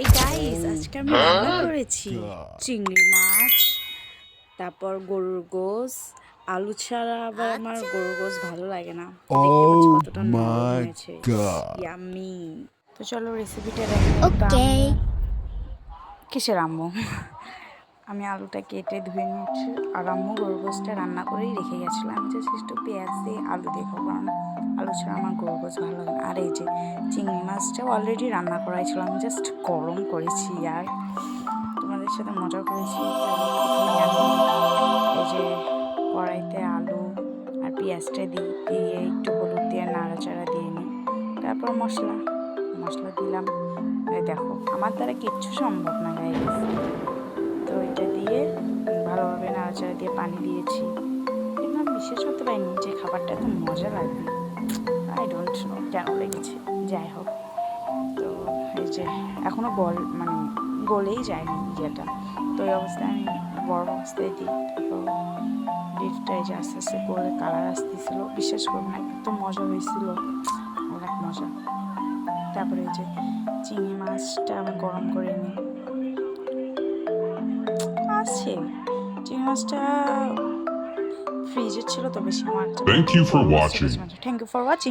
এই গাইস, আজকে আমি রান্না করেছি চিংড়ি মাছ, তারপর গরুর গোশ। আলু ছাড়া আবার আমার গরুর গোশ ভালো লাগে না। দেখতে পাচ্ছ Oh কতটা নরম my হয়েছে, god. ইয়াম্মি। তো চলো রেসিপিটা দেখো। তো Okay. কিসের আম্মু আমি আলুটা কেটে ধুয়ে নিচ্ছি, আর আম্মু গরুর গোশটা রান্না করেই রেখে গেছিলো। আমি জাস্ট একটু পেঁয়াজ দিয়ে আলু দিয়ে খাবো, কারণ আলু ছাড়া আমার গরুর গোশ ভালো লাগে না। আর এই যে চিংড়ি মাছটাও অলরেডি রান্না করাই ছিল, আমি জাস্ট গরম করেছি আর তোমাদের সাথে মজা করেছি। প্রথমে আমি এই যে কড়াইতে আলু আর পেঁয়াজটা দিয়ে একটু হলুদ দিয়ে নাড়াচাড়া দিয়ে নিই, তারপর মশলা দিলাম। এই দেখো, আমার দ্বারা কিচ্ছু সম্ভব না গাইস। তো এটা দিয়ে ভালোভাবে নাড়াচাড়া দিয়ে পানি দিয়েছি, কিন্তু আমি বিশ্বাস করতে পারিনি যে খাবারটা এত মজা লাগবে। আই ডোন্ট নো কেন লেগেছে, যাই হোক। তো এই যে এখনও গলেই যায়নি যেটা। তো এই অবস্থায় আমি বড় অবস্থায় দিই, তারপর ডিপটা এই যে আস্তে আস্তে করে কালার আসতেছিল। বিশ্বাস করবো না, এত মজা হয়েছিল, অনেক মজা। তারপরে এই যে চিংড়ি মাছটা আমি গরম করে নিই। আছে চিংড়ি মাছটা ফ্রিজে ছিল তো বেশি, আমার Thank you for watching. Thank you for watching.